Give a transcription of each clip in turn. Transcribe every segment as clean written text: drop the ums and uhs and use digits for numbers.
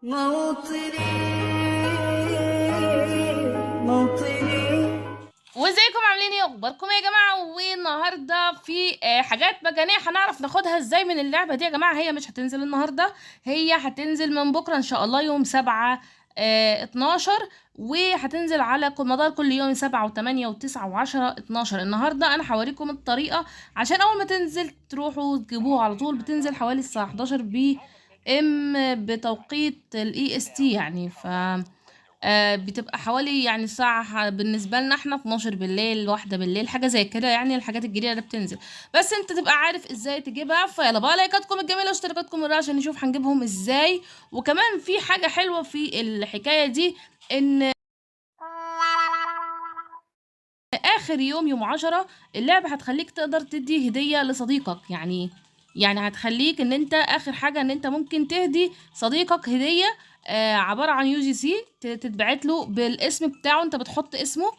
موطني موطني. وازيكم عاملين ايه؟ اخباركم يا جماعه؟ والنهارده في حاجات مجانيه هنعرف ناخدها ازاي من اللعبه دي يا جماعه. هي مش هتنزل النهارده، هي هتنزل من بكره ان شاء الله يوم 7 12، وهتنزل على مدار كل يوم 7 و8 و9 و10 12. النهارده انا هوريكم الطريقه عشان اول ما تنزل تروحوا تجيبوها على طول. بتنزل حوالي الساعه 11 بي ام بتوقيت الاي اس تي يعني. بتبقى حوالي يعني الساعة بالنسبة لنا احنا 12 بالليل، واحدة بالليل، حاجة زي كده يعني. الحاجات الجديدة اللي بتنزل، بس انت تبقى عارف ازاي تجيبها. فيلا بقى لايكاتكم الجميلة واشتراكاتكم الرائعة عشان نشوف هنجيبهم ازاي. وكمان في حاجة حلوة في الحكاية دي، ان اخر يوم 10 اللعبة هتخليك تقدر تدي هدية لصديقك. يعني هتخليك ان انت اخر حاجة ان انت ممكن تهدي صديقك هدية عبارة عن يو جي سي تتبعت له بالاسم بتاعه. انت بتحط اسمه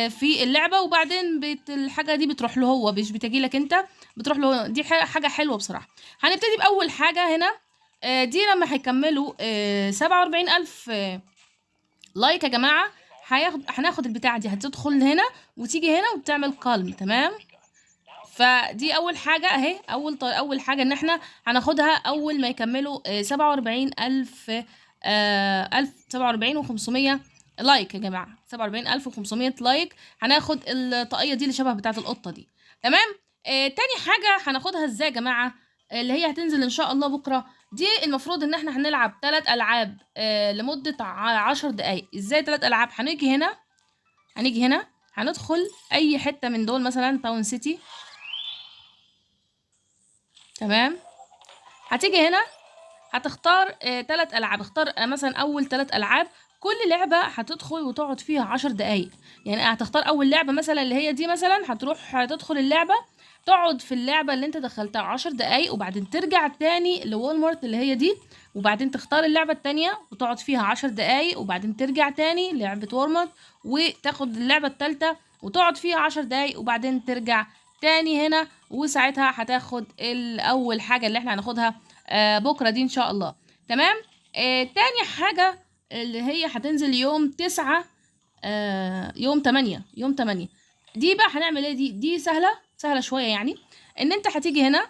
في اللعبة، وبعدين الحاجة دي بتروح له هو، مش بتجي لك انت، بتروح له. دي حاجة حلوة بصراحة. هنبتدي بأول حاجة هنا. دي لما هيكملوا 47,000 لايك يا جماعة، هناخد البتاعة دي. هتدخل هنا وتيجي هنا وتعمل كالم، تمام. فدي اول حاجة اهي. اول حاجة ان احنا هناخدها اول ما يكملوا 47,000 47,500 لايك يا جماعة. 47,500 لايك هناخد الطاقية دي اللي شبه بتاعة القطة دي، تمام. تاني حاجة هناخدها ازاي يا جماعة؟ اللي هي هتنزل ان شاء الله بكرة. دي المفروض ان احنا هنلعب 3 العاب لمدة 10 دقايق. ازاي 3 العاب؟ هنيجي هنا هندخل اي حتة من دول، مثلا تاون سيتي، تمام. هتيجي هنا هتختار 3 العاب. اختار مثلا اول 3 العاب. كل لعبة هتدخل وتقعد فيها 10 دقايق. يعني هتختار اول لعبة مثلا اللي هي دي، مثلا هتروح تدخل اللعبة، تقعد في اللعبة اللي انت دخلتها 10 دقايق، وبعدين ترجع تاني لوالمارت اللي هي دي، وبعدين تختار اللعبة التانية وتقعد فيها 10 دقايق، وبعدين ترجع تاني لعبة والمارت وتاخد اللعبة التالتة وتقعد فيها 10 دقايق، وبعدين ترجع تاني هنا. وساعتها هتاخد اول حاجة اللي احنا هناخدها بكرة دي ان شاء الله، تمام. تاني حاجة اللي هي هتنزل يوم 9 يوم 8 دي بقى هنعمل ايه؟ دي سهلة شوية يعني. ان انت هتيجي هنا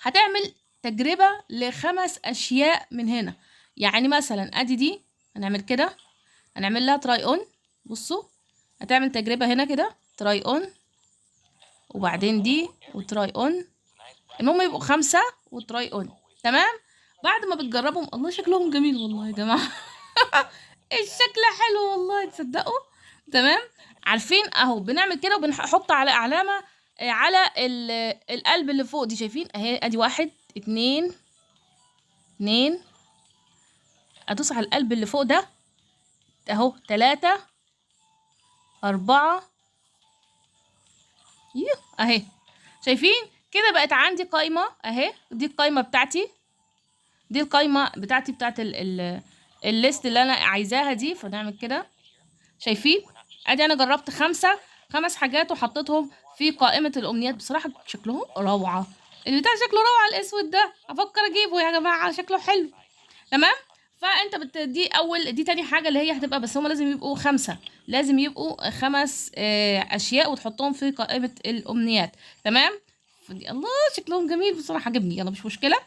هتعمل تجربة ل5 اشياء من هنا. يعني مثلا ادي دي، هنعمل كده، هنعمل لها تراي اون. بصوا، هتعمل تجربة هنا كده، تراي اون، وبعدين دي وتراي اون. المهم يبقوا 5 وتراي اون، تمام. بعد ما بتجربهم، الله شكلهم جميل والله يا جماعة. الشكل حلو والله، تصدقوا؟ تمام. عارفين اهو بنعمل كده وبنحط على علامة على القلب اللي فوق دي، شايفين اهي؟ ادي 1 2 2. ادوس على القلب اللي فوق ده اهو. 3 4 اهي، شايفين كده؟ بقت عندي قايمة اهي. دي القايمة بتاعتي، دي القايمة بتاعتي بتاعت الليست اللي انا عايزاها دي. فنعمل كده، شايفين؟ ادي انا جربت 5 حاجات وحطيتهم في قائمة الامنيات. بصراحة شكلهم روعة. البتاع شكله روعة، الاسود ده افكر اجيبه يا جماعة، شكله حلو، تمام. فانت دي تاني حاجة اللي هي هتبقى، بس هما لازم يبقوا 5. لازم يبقوا 5 اشياء وتحطهم في قائمة الامنيات، تمام. الله شكلهم جميل بصراحة، عجبني. يلا مش مشكلة.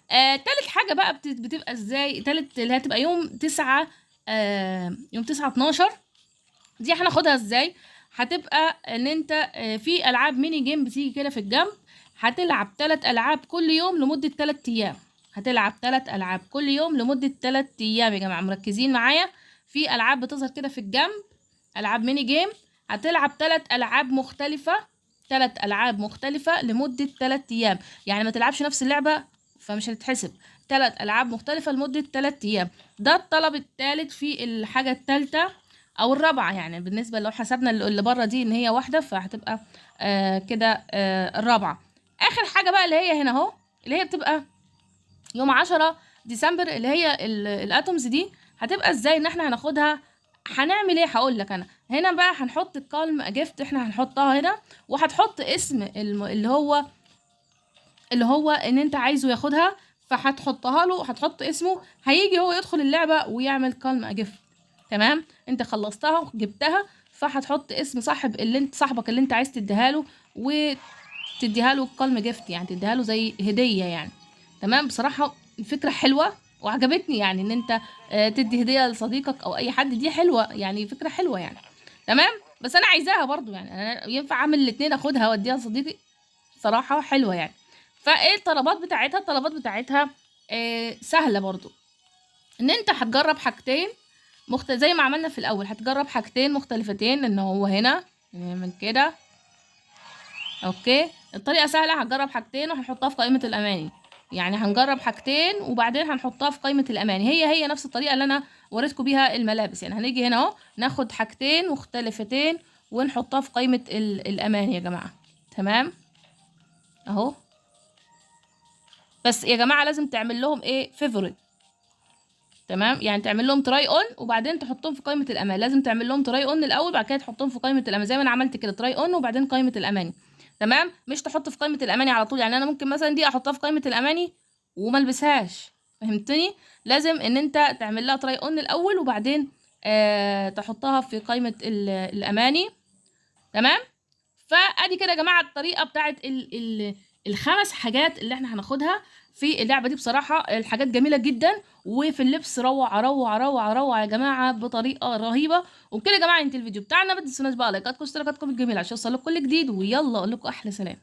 تالت حاجة بقى بتبقى ازاي؟ تالت اللي هتبقى يوم 9 يوم 9 12. دي هناخدها ازاي؟ هتبقى ان انت في العاب ميني جيم بتيجي كده في الجنب. هتلعب 3 العاب كل يوم لمدة 3 ايام. هتلعب 3 العاب كل يوم لمدة 3 ايام يا جماعة، مركزين معايا؟ في العاب بتظهر كده في الجنب، العاب ميني جيم. هتلعب 3 العاب مختلفة، 3 العاب مختلفة لمدة 3 ايام. يعني ما تلعبش نفس اللعبة فمش هتتحسب. 3 العاب مختلفة لمدة 3 ايام. ده الطلب الثالث. في الحاجة الثالثة او الرابعة، يعني بالنسبة لو حسبنا اللي بره دي ان هي واحدة، فهتبقى كده الرابعة. اخر حاجة بقى اللي هي هنا اهو، اللي هي بتبقى يوم 10 ديسمبر، اللي هي الاتومز دي. هتبقى ازاي؟ ان احنا هناخدها. هنعمل ايه؟ هقول لك انا. هنا بقى هنحط الكالم جيفت، احنا هنحطها هنا، وهتحط اسم اللي هو ان انت عايزه ياخدها. فهتحطها له، هتحط اسمه، هيجي هو يدخل اللعبه ويعمل كالم اجيفت. تمام، انت خلصتها وجبتها، فهتحط اسم صاحبك اللي انت عايز تديها له، وتديها له كالم جيفت، يعني تديها له زي هديه يعني. تمام، بصراحه الفكره حلوه وعجبتني، يعني ان انت تدي هديه لصديقك او اي حد، دي حلوه يعني، فكره حلوه يعني. تمام، بس انا عايزاها برضو، يعني انا ينفع اعمل الاتنين، اخدها واديها لصديقي؟ صراحه حلوه يعني. فايه الطلبات بتاعتها؟ الطلبات بتاعتها سهله برضو، ان انت هتجرب حاجتين زي ما عملنا في الاول، هتجرب حاجتين مختلفتين، ان هو هنا من كده. اوكي، الطريقه سهله، هتجرب حاجتين وهنحطها في قائمه الاماني، يعني هنجرب حاجتين وبعدين هنحطها في قائمه الاماني، هي نفس الطريقه اللي انا وريتكم بيها الملابس. يعني هنيجي هنا اهو، ناخد حاجتين مختلفتين ونحطها في قائمه الاماني يا جماعه. تمام اهو، بس يا جماعه لازم تعمل لهم ايه؟ فيفوريت. تمام، يعني تعمل لهم تراي اون وبعدين تحطهم في قائمه الامان، لازم تعمل لهم تراي اون الاول بعد كده تحطهم في قائمه الامان، زي ما انا عملت كده، تراي اون وبعدين قائمه الاماني. تمام، مش تحط في قائمه الاماني على طول، يعني انا ممكن مثلا دي احطها في قائمه الاماني وما البسهاش، فهمتني؟ لازم ان انت تعمل لها تراي اون الاول وبعدين تحطها في قائمه الاماني. تمام، فادي كده يا جماعه الطريقه بتاعت الخمس حاجات اللي احنا هناخدها في اللعبه دي. بصراحه الحاجات جميله جدا، وفي اللبس روعه روعه روعه روعه يا جماعه بطريقه رهيبه. وبكده يا جماعه انت الفيديو بتاعنا، ما تنسوناش بقى لايكاتكم واشتراكاتكم الجميله عشان يوصلكم كل جديد، ويلا اقول لكم احلى سلام.